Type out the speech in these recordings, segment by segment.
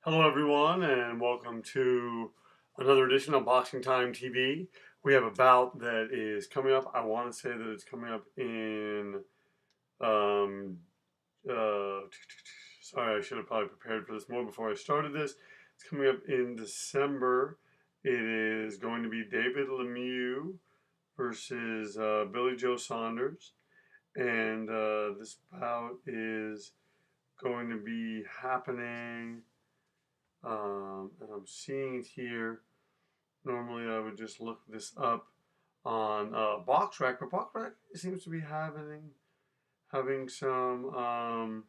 Hello, everyone, and welcome to another edition of Boxing Time TV. We have a bout that is coming up. I want to say that it's coming up in. Um, Sorry, I should have probably prepared for this more before I started this. It's coming up in December. It is going to be David Lemieux versus Billy Joe Saunders, and this bout is going to be happening. And I'm seeing it here. Normally, I would just look this up on BoxRec, but BoxRec seems to be having some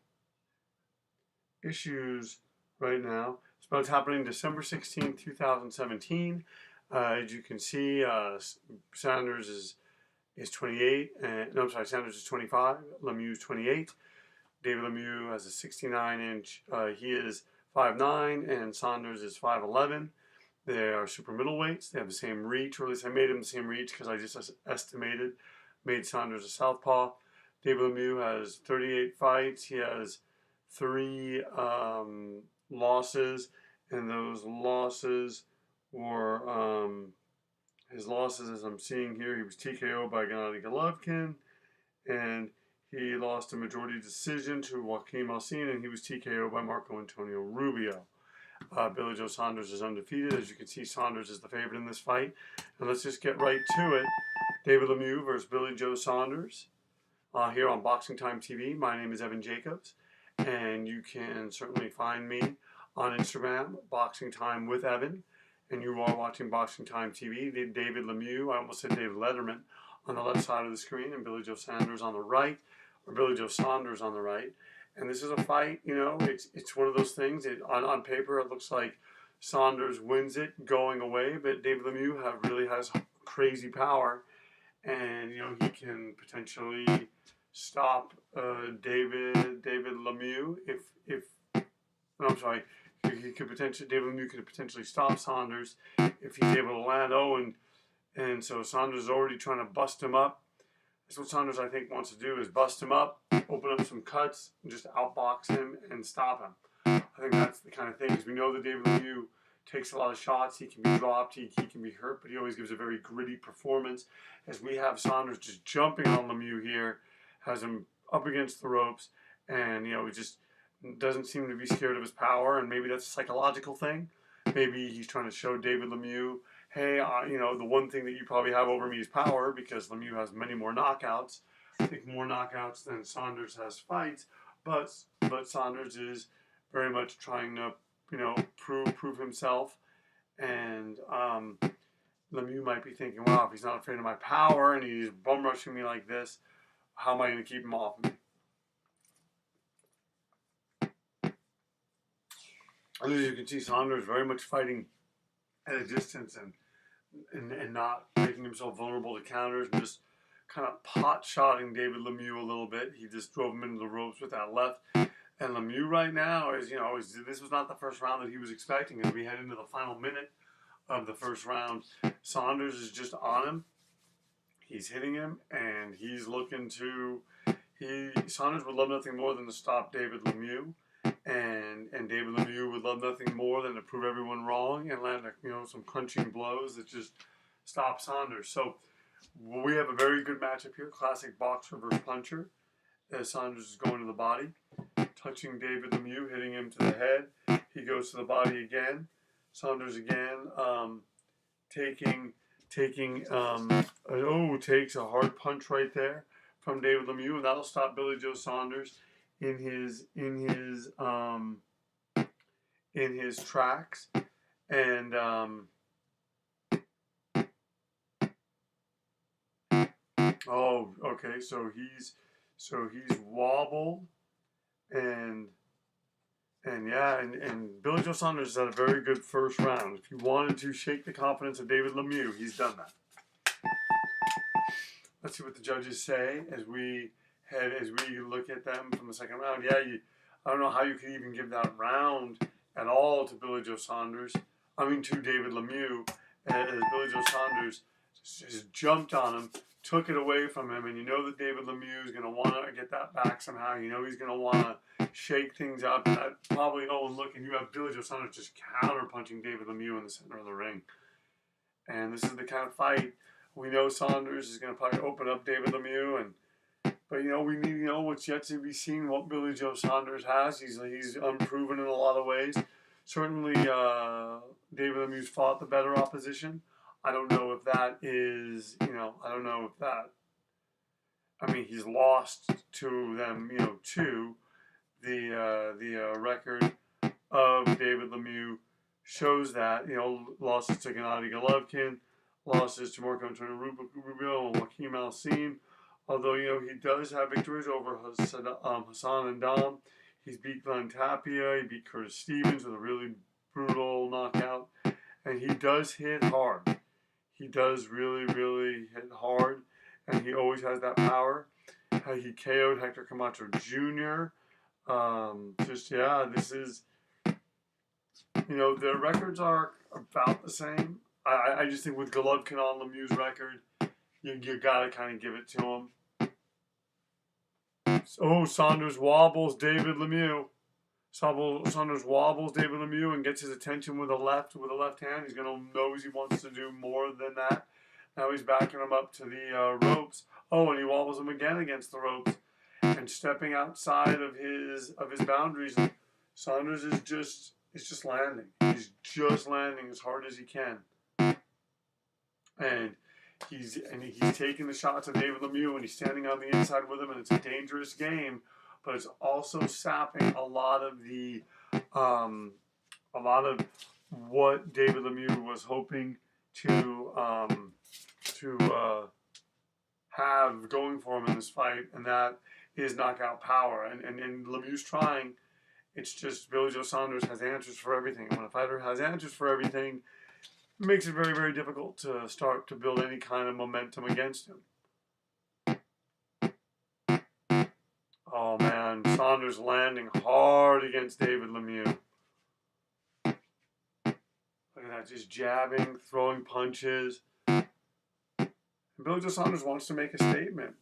issues right now. This bout's happening December 16th, 2017. As you can see, Saunders is 28, and no, I'm sorry, Saunders is 25. Lemieux is 28. David Lemieux has a 69-inch. He is 5'9", and Saunders is 5'11". They are super middleweights. They have the same reach, or at least I made them the same reach because I just estimated, made Saunders a southpaw. David Lemieux has 38 fights. He has 3 losses, and those losses were his losses, as I'm seeing here. He was TKO'd by Gennady Golovkin, and he lost a majority decision to Joaquin Malcin, and he was TKO'd by Marco Antonio Rubio. Billy Joe Saunders is undefeated. As you can see, Saunders is the favorite in this fight. And let's just get right to it. David Lemieux versus Billy Joe Saunders here on Boxing Time TV. My name is Evan Jacobs, and you can certainly find me on Instagram, Boxing Time with Evan. And you are watching Boxing Time TV. David Lemieux, I almost said David Letterman, on the left side of the screen, and Billy Joe Saunders on the right, or Billy Joe Saunders on the right. And this is a fight, it's one of those things. On paper, it looks like Saunders wins it going away, but David Lemieux really has crazy power, and he can potentially stop David Lemieux if no, I'm sorry. David Lemieux could potentially stop Saunders if he's able to land. And so Saunders is already trying to bust him up. That's what Saunders, I think, wants to do, is bust him up, open up some cuts, and just outbox him and stop him. I think that's the kind of thing, because we know that David Lemieux takes a lot of shots. He can be dropped, he can be hurt, but he always gives a very gritty performance. As we have Saunders just jumping on Lemieux here, has him up against the ropes, and, he just doesn't seem to be scared of his power, and maybe that's a psychological thing. Maybe he's trying to show David Lemieux, hey, the one thing that you probably have over me is power, because Lemieux has many more knockouts. I think more knockouts than Saunders has fights, but Saunders is very much trying to, prove himself. And Lemieux might be thinking, wow, if he's not afraid of my power and he's bum rushing me like this, how am I going to keep him off me? And as you can see, Saunders very much fighting at a distance and not making himself vulnerable to counters, and just kind of pot-shotting David Lemieux a little bit. He just drove him into the ropes with that left. And Lemieux right now this was not the first round that he was expecting. As we head into the final minute of the first round, Saunders is just on him. He's hitting him, and he's looking to... Saunders would love nothing more than to stop David Lemieux. And David Lemieux would love nothing more than to prove everyone wrong and land some crunching blows that just stop Saunders. So we have a very good matchup here. Classic boxer versus puncher. As Saunders is going to the body, touching David Lemieux, hitting him to the head. He goes to the body again. Saunders again, takes a hard punch right there from David Lemieux, and that'll stop Billy Joe Saunders in his tracks. And okay, so he's wobbled, and Billy Joe Saunders has had a very good first round. If you wanted to shake the confidence of David Lemieux, he's done that. Let's see what the judges say as we look at them from the second round. I don't know how you could even give that round at all to Billy Joe Saunders. To David Lemieux, as Billy Joe Saunders just jumped on him, took it away from him, and you know that David Lemieux is going to want to get that back somehow. You know he's going to want to shake things up. And that probably, and look, and you have Billy Joe Saunders just counter-punching David Lemieux in the center of the ring. And this is the kind of fight we know Saunders is going to probably open up David Lemieux. But, we need to know what's yet to be seen, what Billy Joe Saunders has. He's unproven in a lot of ways. Certainly, David Lemieux's fought the better opposition. I don't know if that is, he's lost to them, to the record of David Lemieux shows that, losses to Gennady Golovkin, losses to Marco Antonio Rubio and Joaquim Alcine. Although, he does have victories over Hassan and Dom. He's beat Glenn Tapia. He beat Curtis Stevens with a really brutal knockout. And he does hit hard. He does really, really hit hard. And he always has that power. He KO'd Hector Camacho Jr. This is, their records are about the same. I just think with Golovkin on Lemieux's record, you got to kind of give it to him. Saunders wobbles David Lemieux. Saunders wobbles David Lemieux and gets his attention with a left hand. He's going to knows he wants to do more than that. Now he's backing him up to the ropes. And he wobbles him again against the ropes and stepping outside of his boundaries. And Saunders is just landing. He's just landing as hard as he can. And he's taking the shots of David Lemieux and he's standing on the inside with him, and it's a dangerous game, but it's also sapping a lot of what David Lemieux was hoping to have going for him in this fight, and that is knockout power. And Lemieux's trying. It's just Billy Joe Saunders has answers for everything. And when a fighter has answers for everything, it makes it very, very difficult to start to build any kind of momentum against him. Oh man, Saunders landing hard against David Lemieux. Look at that, just jabbing, throwing punches. And Billy Joe Saunders wants to make a statement,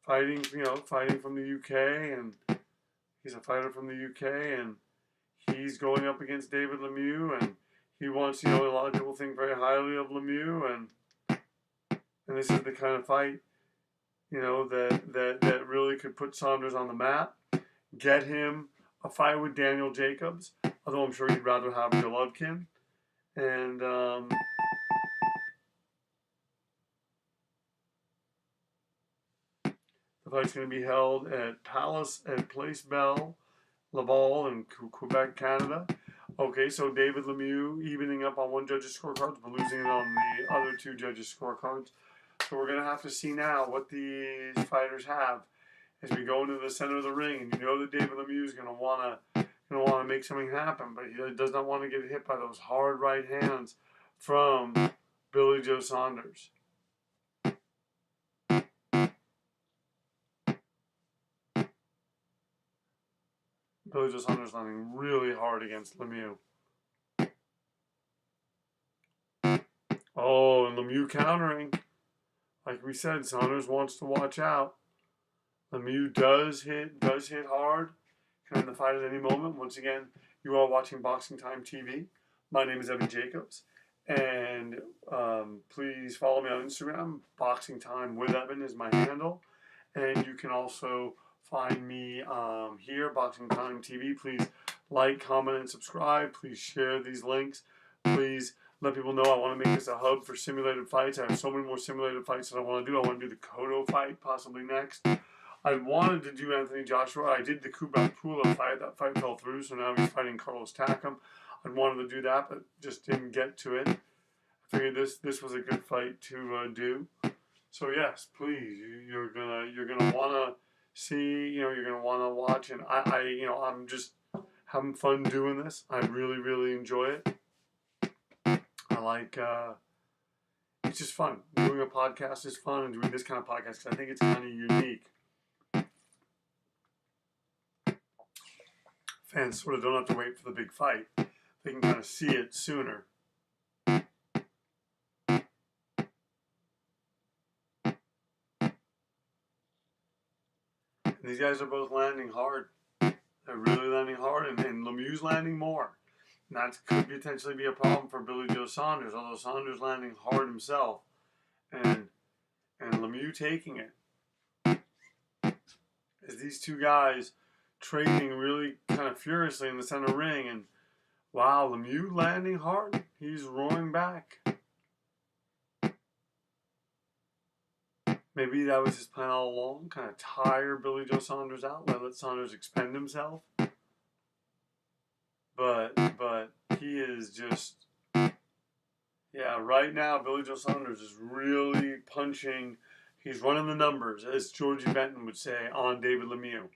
fighting from the UK, and he's a fighter from the UK, and he's going up against David Lemieux, and he wants, a lot of people think very highly of Lemieux, and this is the kind of fight, that really could put Saunders on the map, get him a fight with Daniel Jacobs, although I'm sure he'd rather have Golovkin, and the fight's going to be held at Place Bell Laval in Quebec, Canada. Okay, so David Lemieux evening up on one judge's scorecards, but losing it on the other two judges' scorecards. So we're going to have to see now what these fighters have as we go into the center of the ring. And you know that David Lemieux is going to want to make something happen, but he does not want to get hit by those hard right hands from Billy Joe Saunders. Billy Joe Saunders landing really hard against Lemieux. And Lemieux countering. Like we said, Saunders wants to watch out. Lemieux does hit hard. Can end the fight at any moment. Once again, you are watching Boxing Time TV. My name is Evan Jacobs. And please follow me on Instagram. Boxing Time with Evan is my handle. And you can also find me here, Boxing Time TV. Please like, comment, and subscribe. Please share these links. Please let people know I want to make this a hub for simulated fights. I have so many more simulated fights that I want to do. I want to do the Cotto fight possibly next. I wanted to do Anthony Joshua. I did the Kubrat Pula fight. That fight fell through, so now he's fighting Carlos Takam. I wanted to do that, but just didn't get to it. I figured this was a good fight to do. So yes, please, you're gonna want to see, you're going to want to watch, and I'm just having fun doing this. I really, really enjoy it. I like, it's just fun. Doing a podcast is fun, and doing this kind of podcast, because I think it's kind of unique. Fans sort of don't have to wait for the big fight. They can kind of see it sooner. These guys are both landing hard. They're really landing hard, and Lemieux's landing more. And that could potentially be a problem for Billy Joe Saunders, although Saunders landing hard himself. And Lemieux taking it. As these two guys trading really kind of furiously in the center ring, and wow, Lemieux landing hard. He's roaring back. Maybe that was his plan all along, kind of tire Billy Joe Saunders out, let Saunders expend himself. But he is just, yeah, right now Billy Joe Saunders is really punching. He's running the numbers, as Georgie Benton would say, on David Lemieux.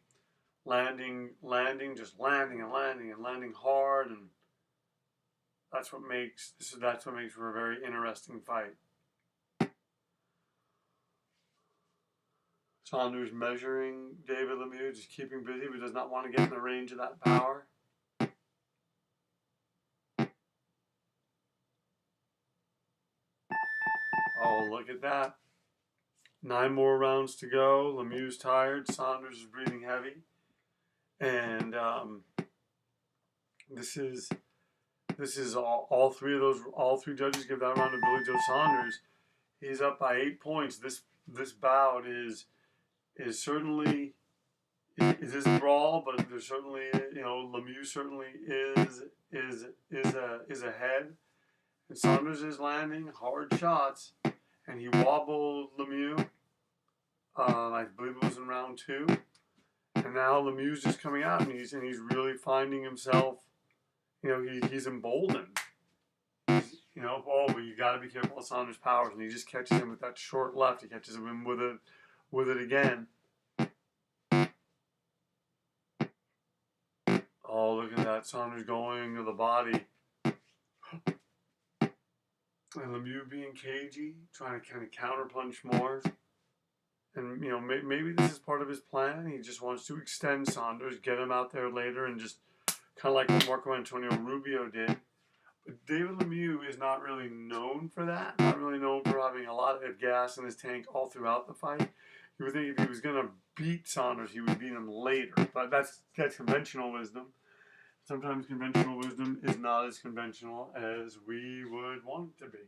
Landing, just landing and landing hard, and that's what makes for a very interesting fight. Saunders measuring David Lemieux, just keeping busy, but does not want to get in the range of that power. Oh, look at that. 9 more rounds to go. Lemieux's tired. Saunders is breathing heavy. And this is all three judges give that round to Billy Joe Saunders. He's up by 8 points. This bout is certainly is a brawl, but there's certainly, Lemieux certainly is ahead, and Saunders is landing hard shots, and he wobbled Lemieux. I believe it was in round 2, and now Lemieux's just coming out, and he's really finding himself. He's emboldened. But you got to be careful of Saunders' powers, and he just catches him with that short left. He catches him with it again. Oh, look at that. Saunders going to the body. And Lemieux being cagey, trying to kind of counterpunch more. And, maybe this is part of his plan. He just wants to extend Saunders, get him out there later, and just kind of like what Marco Antonio Rubio did. But David Lemieux is not really known for that. Not really known for having a lot of gas in his tank all throughout the fight. You would think if he was going to beat Saunders, he would beat him later. But that's conventional wisdom. Sometimes conventional wisdom is not as conventional as we would want it to be.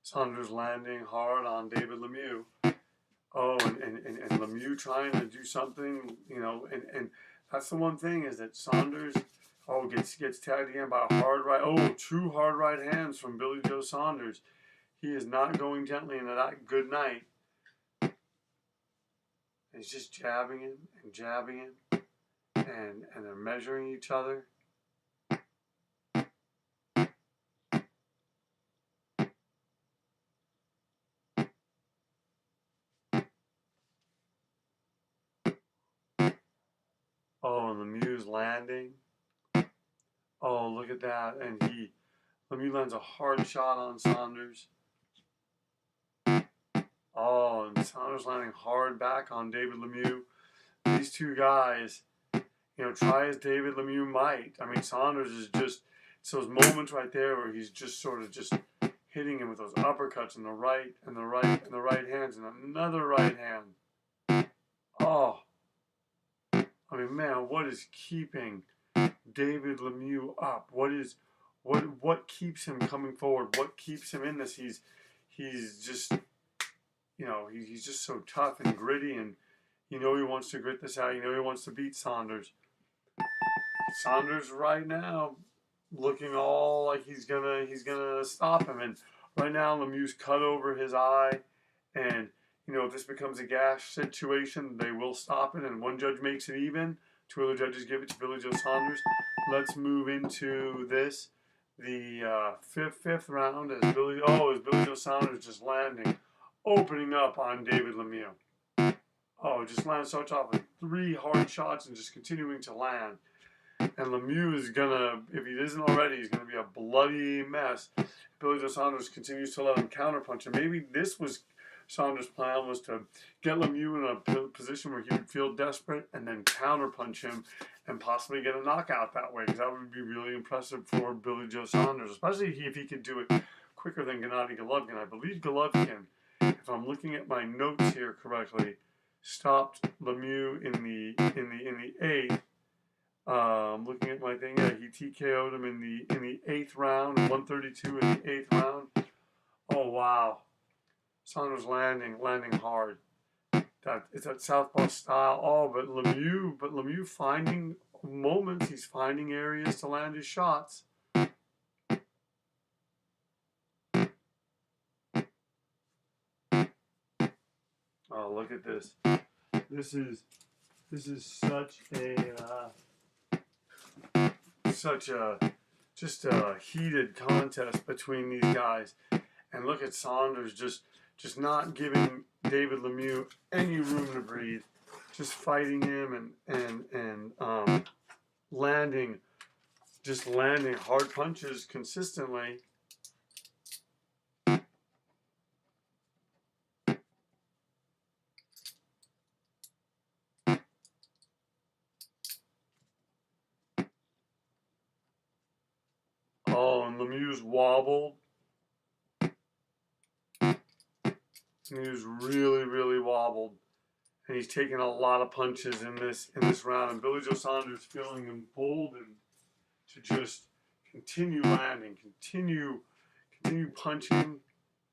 Saunders landing hard on David Lemieux. Oh, and Lemieux trying to do something, and that's the one thing is that Saunders, gets tagged again by a hard right. Oh, 2 hard right hands from Billy Joe Saunders. He is not going gently into that good night. He's just jabbing him, and they're measuring each other. Oh, and Lemieux's landing. Oh, look at that. And Lemieux lands a hard shot on Saunders. Oh, and Saunders landing hard back on David Lemieux. These two guys, try as David Lemieux might. I mean, Saunders is just, it's those moments right there where he's just sort of just hitting him with those uppercuts in the right hands and another right hand. Oh. I mean, man, what is keeping David Lemieux up? What keeps him coming forward? What keeps him in this? He's just, he's just so tough and gritty, and he wants to grit this out. He wants to beat Saunders. Saunders right now looking all like he's gonna stop him, and right now Lemieux's cut over his eye, and if this becomes a gash situation, they will stop it, and one judge makes it even. 2 other judges give it to Billy Joe Saunders. Let's move into this, the fifth round, as Billy Joe Saunders just landing, opening up on David Lemieux. Oh, just starts off with 3 hard shots and just continuing to land. And Lemieux is gonna, if he isn't already, he's gonna be a bloody mess. Billy Joe Saunders continues to let him counterpunch. And maybe this was Saunders' plan, was to get Lemieux in a position where he would feel desperate and then counterpunch him and possibly get a knockout that way, because that would be really impressive for Billy Joe Saunders, especially if he could do it quicker than Gennady Golovkin. I believe Golovkin, if I'm looking at my notes here correctly, stopped Lemieux in the eighth. I'm looking at my thing. Yeah, he TKO'd him in the eighth round, 132 in the eighth round. Oh wow, Saunders landing hard. It's that southpaw style. Oh, but Lemieux finding moments. He's finding areas to land his shots. Oh, look at this. This is just a heated contest between these guys. And look at Saunders just not giving David Lemieux any room to breathe, just fighting him and landing hard punches consistently. Oh, and Lemieux's wobbled. Lemieux's really wobbled. And he's taking a lot of punches in this round. And Billy Joe Saunders feeling emboldened to just continue landing, continue punching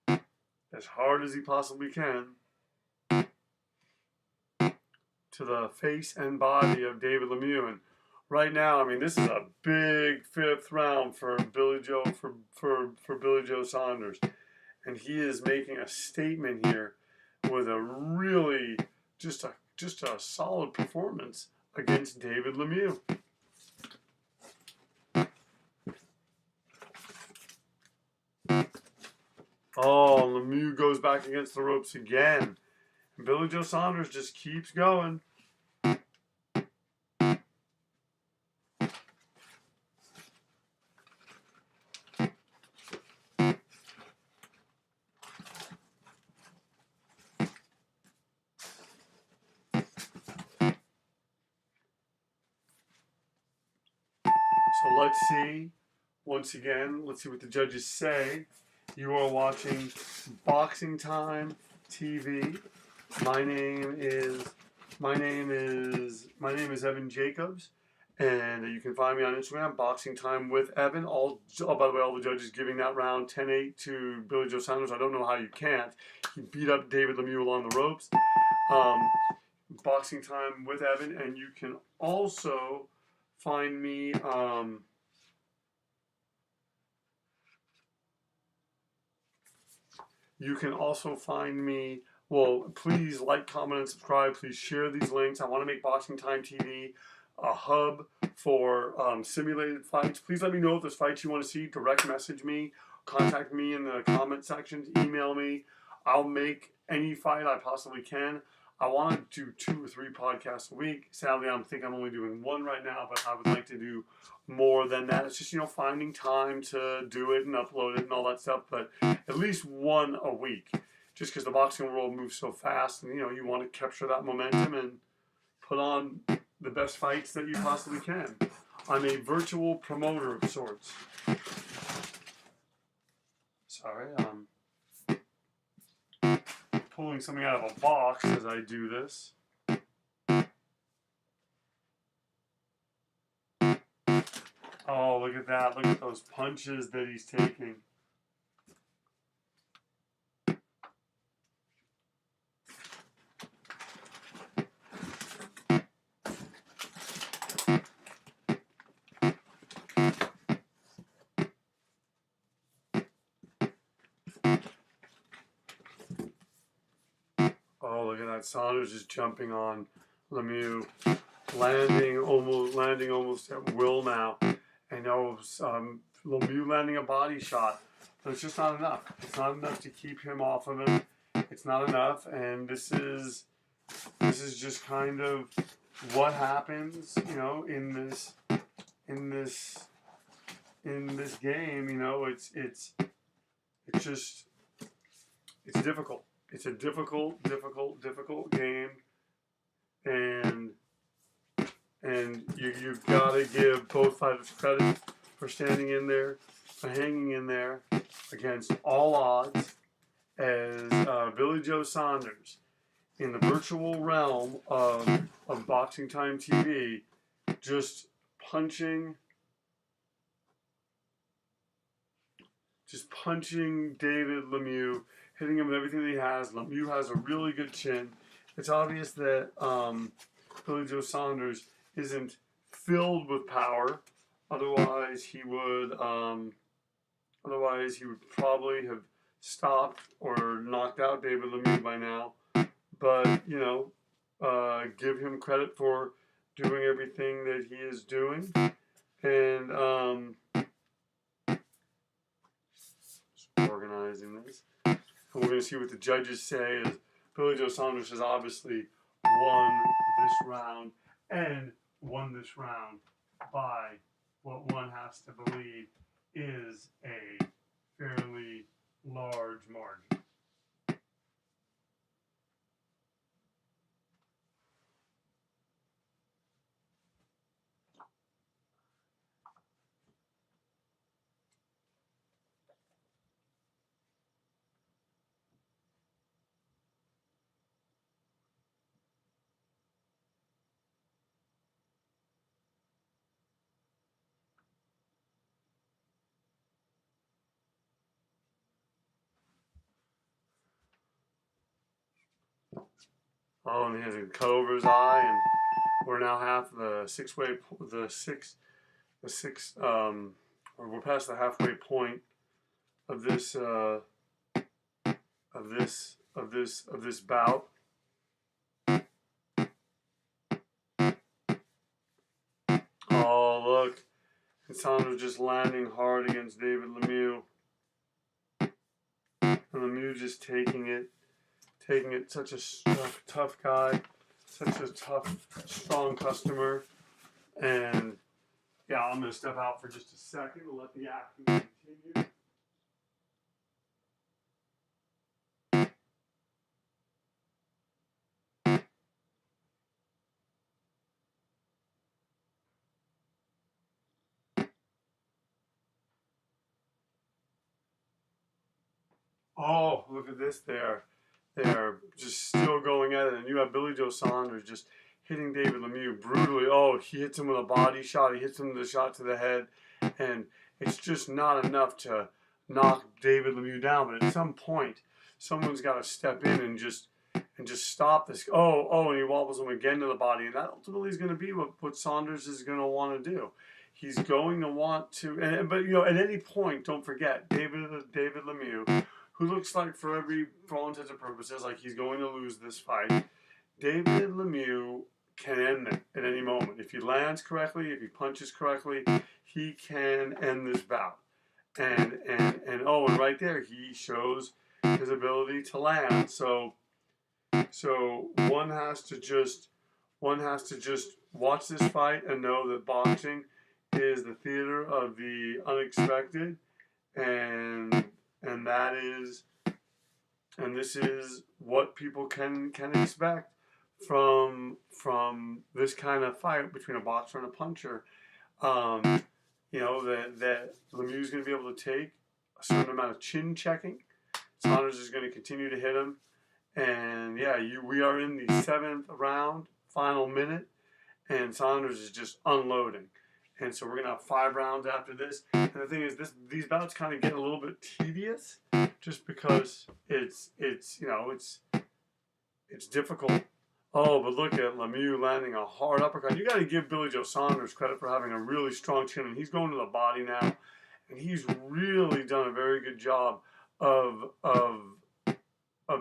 as hard as he possibly can to the face and body of David Lemieux. And right now, I mean, this is a big fifth round for Billy Joe Billy Joe Saunders, and he is making a statement here with a really just a solid performance against David Lemieux. Oh, Lemieux goes back against the ropes again, and Billy Joe Saunders just keeps going. So let's see, once again, let's see what the judges say. You are watching Boxing Time TV. My name is Evan Jacobs, and you can find me on Instagram, Boxing Time with Evan. By the way, all the judges giving that round 10-8 to Billy Joe Saunders. I don't know how you can't. He beat up David Lemieux along the ropes. Boxing Time with Evan, and you can also find me. You can also find me. Well, please like, comment, and subscribe. Please share these links. I want to make Boxing Time TV a hub for simulated fights. Please let me know if there's fights you want to see. Direct message me. Contact me in the comment section. Email me. I'll make any fight I possibly can. I want to do 2 or 3 podcasts a week. Sadly, I'm only doing 1 right now, but I would like to do more than that. It's just, finding time to do it and upload it and all that stuff, but at least 1 a week, just because the boxing world moves so fast, and, you want to capture that momentum and put on the best fights that you possibly can. I'm a virtual promoter of sorts. Sorry, pulling something out of a box as I do this. Oh, look at that. Look at those punches that he's taking. Oh, look at that. Saunders is jumping on Lemieux, landing almost at will now. And Lemieux landing a body shot, but it's just not enough. It's not enough to keep him off of him. It's not enough, and this is just kind of what happens, in this game. it's just, it's difficult. It's a difficult game, and you've got to give both fighters credit for standing in there, for hanging in there against all odds, as Billy Joe Saunders, in the virtual realm of Boxing Time TV, just punching David Lemieux, hitting him with everything that he has. Lemieux has a really good chin. It's obvious that Billy Joe Saunders isn't filled with power. Otherwise, he would probably have stopped or knocked out David Lemieux by now. But, you know, give him credit for doing everything that he is doing. And organizing this. And we're going to see what the judges say. Is Billy Joe Saunders has obviously won this round, and won this round by what one has to believe is a fairly large margin. Oh, and he has a cut over his eye, and we're now half the or we're past the halfway point of this bout. Oh, look, and Saunders just landing hard against David Lemieux, and Lemieux just taking it. Such a tough guy, such a tough, strong customer. And yeah, I'm going to step out for just a second to let the action continue. Oh, look at this there. They're just still going at it. And you have Billy Joe Saunders just hitting David Lemieux brutally. Oh, he hits him with a body shot. He hits him with a shot to the head. And it's just not enough to knock David Lemieux down. But at some point, someone's got to step in and just stop this. Oh, and he wobbles him again to the body. And that ultimately is going to be what Saunders is going to want to do. He's going to want to, but you know, at any point, don't forget, David Lemieux, who looks like for all intents and purposes like he's going to lose this fight. David Lemieux can end it at any moment. If he lands correctly, if he punches correctly, he can end this bout. And right there he shows his ability to land. So one has to just watch this fight and know that boxing is the theater of the unexpected, and this is what people can expect from this kind of fight between a boxer and a puncher. You know, that Lemieux is going to be able to take a certain amount of chin checking. Saunders is going to continue to hit him, and yeah, we are in the 7th round, final minute, and Saunders is just unloading. And so we're going to have 5 rounds after this. And the thing is, these bouts kind of get a little bit tedious just because it's difficult. Oh, but look at Lemieux landing a hard uppercut. You got to give Billy Joe Saunders credit for having a really strong chin. And he's going to the body now. And he's really done a very good job of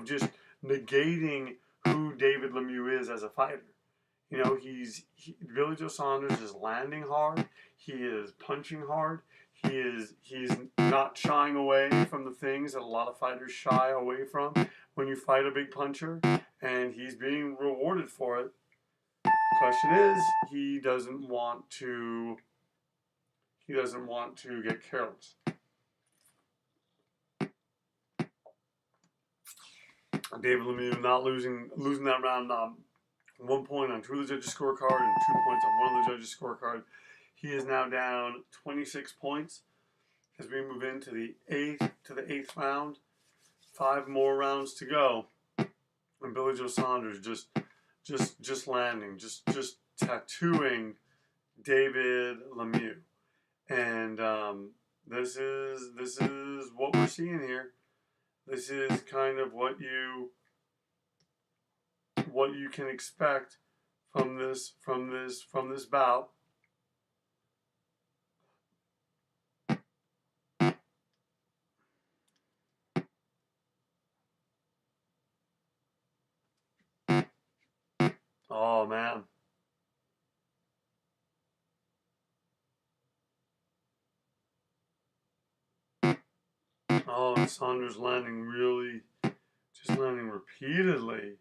just negating who David Lemieux is as a fighter. You know, Billy Joe Saunders is landing hard. He is punching hard. He's not shying away from the things that a lot of fighters shy away from when you fight a big puncher, and he's being rewarded for it. The question is, he doesn't want to get careless. David Lemieux not losing that round, 1 point on 2 of the judges' scorecard and 2 points on 1 of the judges' scorecard. He is now down 26 points as we move into the eighth round. 5 more rounds to go, and Billy Joe Saunders just landing, just tattooing David Lemieux, and this is what we're seeing here. This is kind of what you can expect from this bout. Oh man. Oh, and Saunders landing repeatedly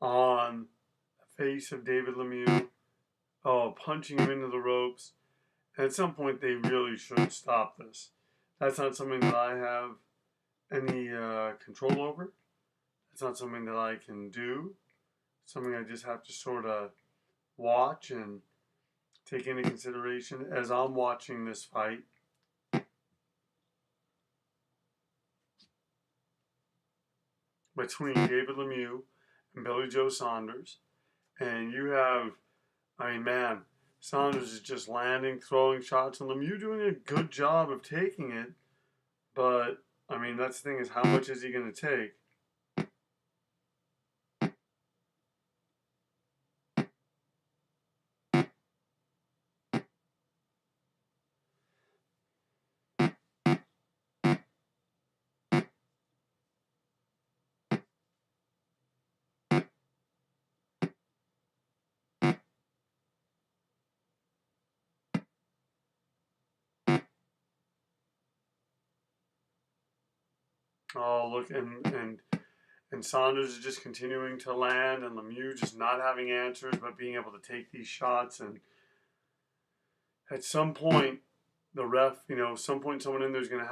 on the face of David Lemieux. Oh, punching him into the ropes. And at some point, they really should stop this. That's not something that I have any control over. It's not something that I can do. It's something I just have to sort of watch and take into consideration as I'm watching this fight. Between David Lemieux and Billy Joe Saunders. And you have, I mean, man, Saunders is just landing, throwing shots, and Lemieux doing a good job of taking it. But, I mean, that's the thing, is how much is he going to take? Oh, look, and Saunders is just continuing to land, and Lemieux just not having answers, but being able to take these shots. And at some point, the ref, some point someone in there is going to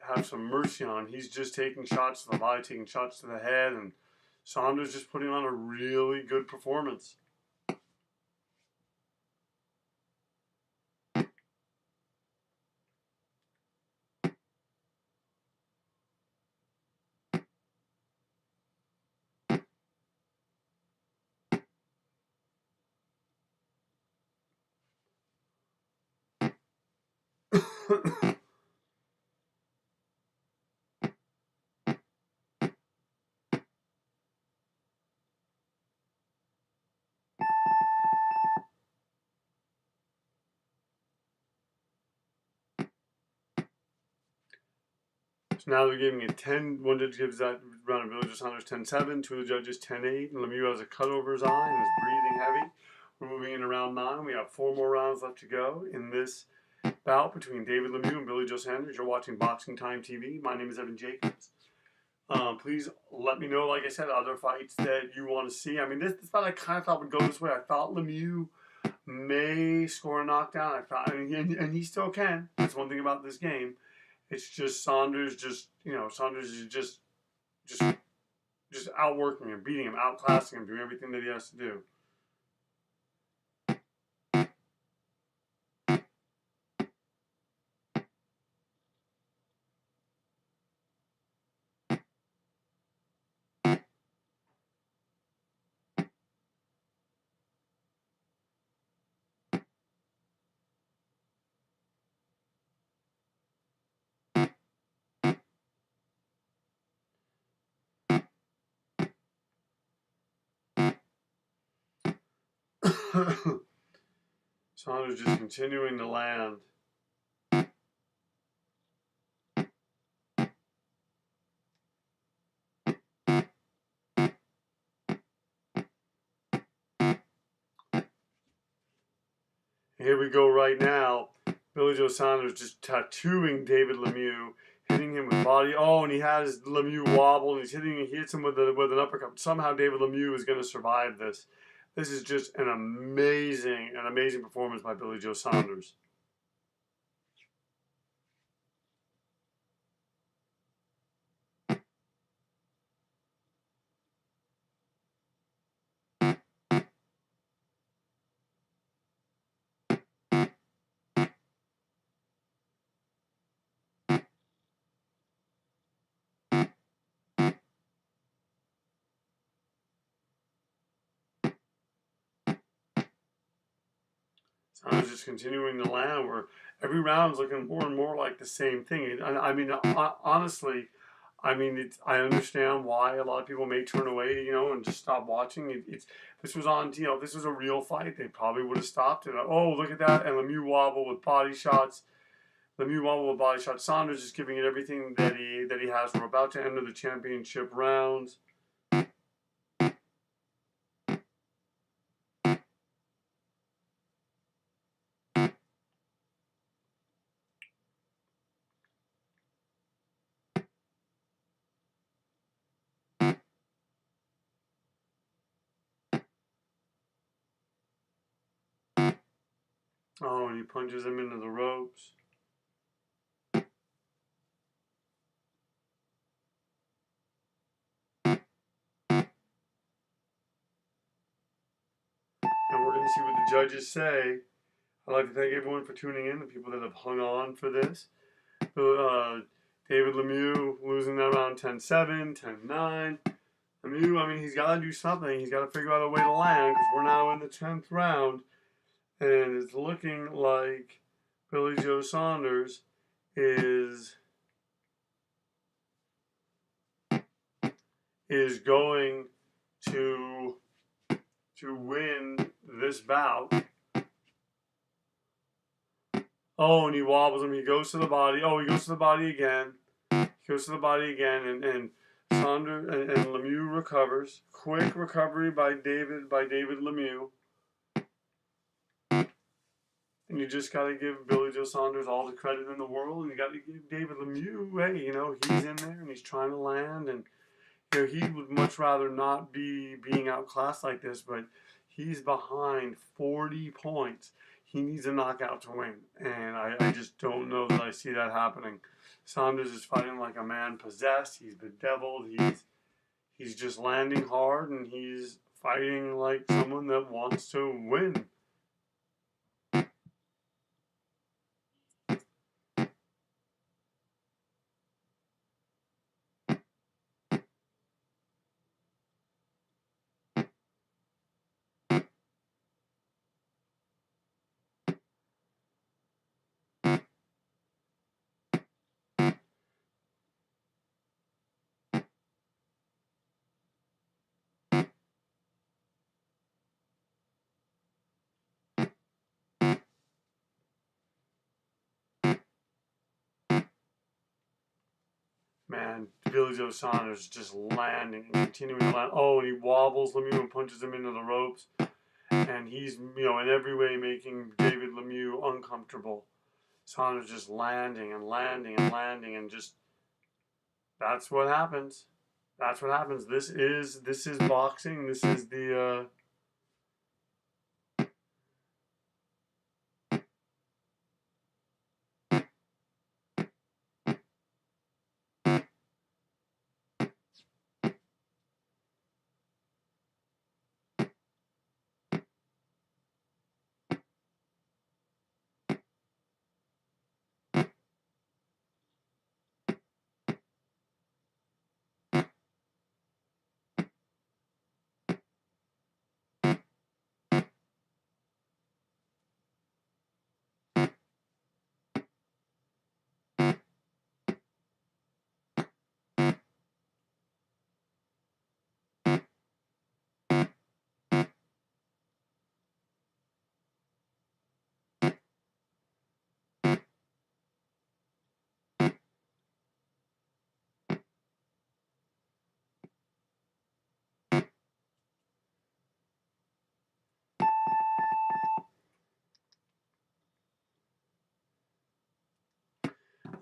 have some mercy on. He's just taking shots to the body, taking shots to the head, and Saunders just putting on a really good performance. So now they're giving it 10. One judge gives that round of Billy Joe Saunders 10-7. 2 of the judges 10-8. And Lemieux has a cut over his eye and is breathing heavy. We're moving into round 9. We have 4 more rounds left to go in this bout between David Lemieux and Billy Joe Saunders. You're watching Boxing Time TV. My name is Evan Jacobs. Please let me know, like I said, other fights that you want to see. I mean, this fight I kind of thought would go this way. I thought Lemieux may score a knockdown. And he still can. That's one thing about this game. It's just Saunders Saunders is just outworking him, beating him, outclassing him, doing everything that he has to do. Saunders just continuing to land. Here we go right now. Billy Joe Saunders just tattooing David Lemieux, hitting him with body. Oh, and he has Lemieux wobble, and he hits him with an uppercut. Somehow David Lemieux is going to survive this. This is just an amazing performance by Billy Joe Saunders. Saunders just continuing to land where every round's looking more and more like the same thing. I mean, honestly, I mean, I understand why a lot of people may turn away, and just stop watching. This was on, this was a real fight. They probably would have stopped it. Oh, look at that. And Lemieux wobble with body shots. Lemieux wobble with body shots. Saunders is giving it everything that he has. We're about to enter the championship rounds. Oh, and he punches him into the ropes. And we're going to see what the judges say. I'd like to thank everyone for tuning in, the people that have hung on for this. David Lemieux losing that round 10-7, 10-9. Lemieux, I mean, he's got to do something. He's got to figure out a way to land because we're now in the 10th round. And it's looking like Billy Joe Saunders is going to win this bout. Oh, and he wobbles him. He goes to the body. Oh, he goes to the body again. He goes to the body again, and Saunder and Lemieux recovers. Quick recovery by David Lemieux. And you just got to give Billy Joe Saunders all the credit in the world. And you got to give David Lemieux, hey, he's in there and he's trying to land. And, he would much rather not be being outclassed like this, but he's behind 40 points. He needs a knockout to win. And I just don't know that I see that happening. Saunders is fighting like a man possessed. He's bedeviled. He's just landing hard, and he's fighting like someone that wants to win. Man, Billy Joe Saunders just landing and continuing to land. Oh, and he wobbles Lemieux and punches him into the ropes. And he's, in every way making David Lemieux uncomfortable. Saunders just landing and landing and landing, and just, that's what happens. That's what happens. This is boxing. This is the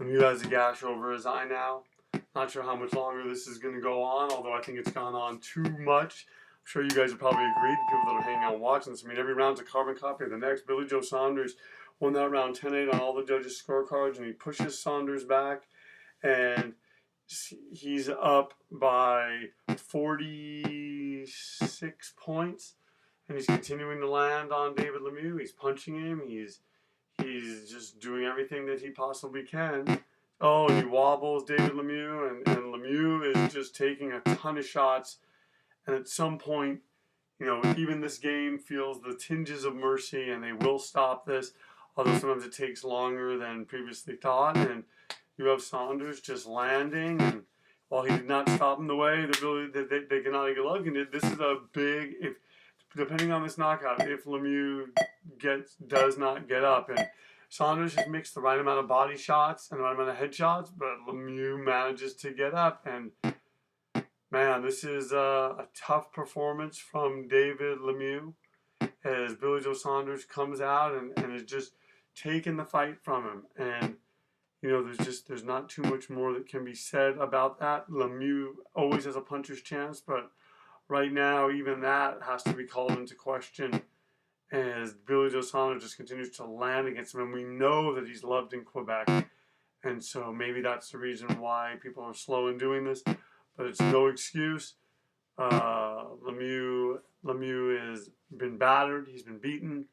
Lemieux has a gash over his eye now. Not sure how much longer this is going to go on, although I think it's gone on too much. I'm sure you guys have probably agreed, the people that are hanging out watching this. I mean, every round's a carbon copy of the next. Billy Joe Saunders won that round 10-8 on all the judges' scorecards, and he pushes Saunders back, and he's up by 46 points, and he's continuing to land on David Lemieux. He's punching him. He's just doing everything that he possibly can. Oh, and he wobbles David Lemieux, and Lemieux is just taking a ton of shots. And at some point, You know, even this game feels the tinges of mercy, and they will stop this, although sometimes it takes longer than previously thought. And you have Saunders just landing, and while he did not stop him the way they cannot get lucky did, this is a big, if depending on this knockout, if Lemieux does not get up, and Saunders has mixed the right amount of body shots and the right amount of head shots, but Lemieux manages to get up. And man, this is a tough performance from David Lemieux as Billy Joe Saunders comes out and is just taking the fight from him. And you know, there's not too much more that can be said about that. Lemieux always has a puncher's chance, but right now even that has to be called into question as Billy Joe Saunders just continues to land against him. And we know that he's loved in Quebec, and so maybe that's the reason why people are slow in doing this. But it's no excuse. Lemieux has been battered, he's been beaten,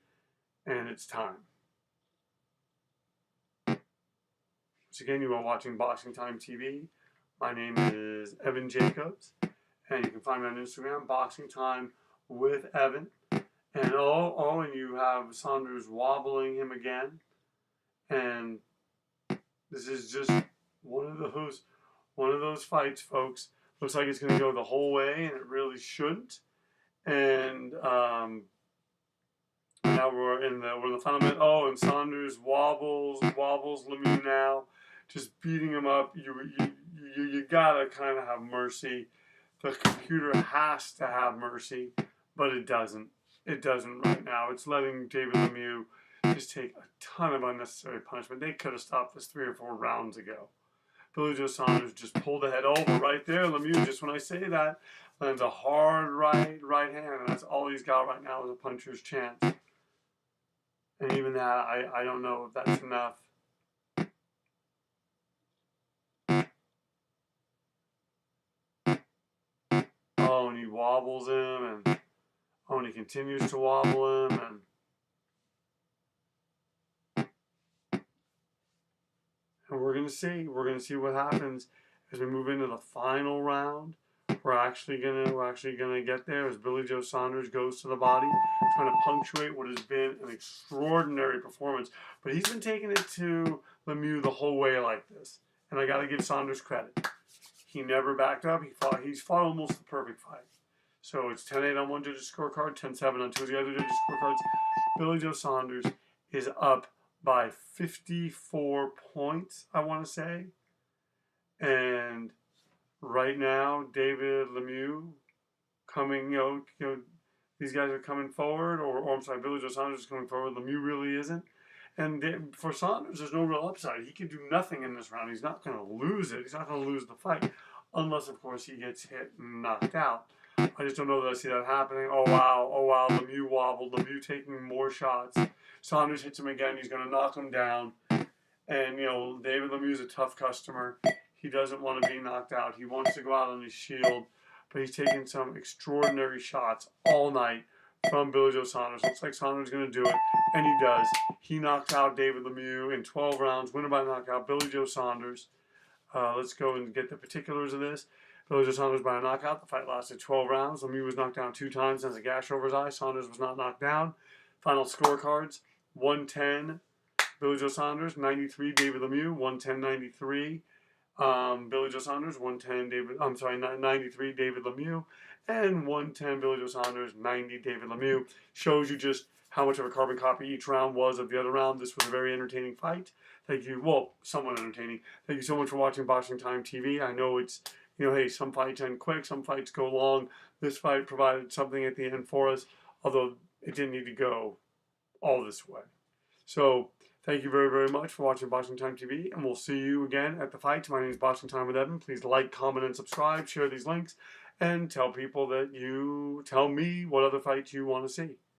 and it's time. Once again, you are watching Boxing Time TV. My name is Evan Jacobs, and you can find me on Instagram, Boxing Time with Evan. And and you have Saunders wobbling him again, and this is just one of those fights, folks. Looks like it's going to go the whole way, and it really shouldn't. And now we're in the final minute. Oh, and Saunders wobbles Lemieux now, just beating him up. You gotta kind of have mercy. The computer has to have mercy, but it doesn't. It doesn't right now. It's letting David Lemieux just take a ton of unnecessary punishment. They could have stopped this 3 or 4 rounds ago. Billy Joe Saunders just pulled the head over right there. Lemieux, just when I say that, lands a hard right hand, and that's all he's got right now is a puncher's chance. And even that, I don't know if that's enough. Oh, and he wobbles him, and he continues to wobble him, and we're gonna see. We're gonna see what happens as we move into the final round. We're actually gonna get there as Billy Joe Saunders goes to the body, trying to punctuate what has been an extraordinary performance. But he's been taking it to Lemieux the whole way like this, and I got to give Saunders credit. He never backed up. He's fought almost the perfect fight. So it's 10-8 on one judge's scorecard, 10-7 on two of the other judges' scorecards. Billy Joe Saunders is up by 54 points, I want to say. And right now, David Lemieux coming, these guys are coming forward, or I'm sorry, Billy Joe Saunders is coming forward. Lemieux really isn't. And for Saunders, there's no real upside. He can do nothing in this round. He's not going to lose it. He's not going to lose the fight, unless, of course, he gets hit and knocked out. I just don't know that I see that happening. Oh, wow. Lemieux wobbled. Lemieux taking more shots. Saunders hits him again. He's going to knock him down. And, David Lemieux's a tough customer. He doesn't want to be knocked out. He wants to go out on his shield. But he's taking some extraordinary shots all night from Billy Joe Saunders. Looks like Saunders is going to do it. And he does. He knocked out David Lemieux in 12 rounds. Winner by knockout, Billy Joe Saunders. Let's go and get the particulars of this. Billy Joe Saunders by a knockout. The fight lasted 12 rounds. Lemieux was knocked down 2 times and has a gash over his eye. Saunders was not knocked down. Final scorecards: 110 Billy Joe Saunders, 93 David Lemieux, 110-93. Billy Joe Saunders, 93 David Lemieux, and 110 Billy Joe Saunders, 90 David Lemieux. Shows you just how much of a carbon copy each round was of the other round. This was a very entertaining fight. Thank you. Well, somewhat entertaining. Thank you so much for watching Boxing Time TV. I know it's, hey, some fights end quick, some fights go long. This fight provided something at the end for us, although it didn't need to go all this way. So, thank you very, very much for watching Boxing Time TV, and we'll see you again at the fights. My name is Boxing Time with Evan. Please like, comment, and subscribe. Share these links, and tell me what other fights you want to see.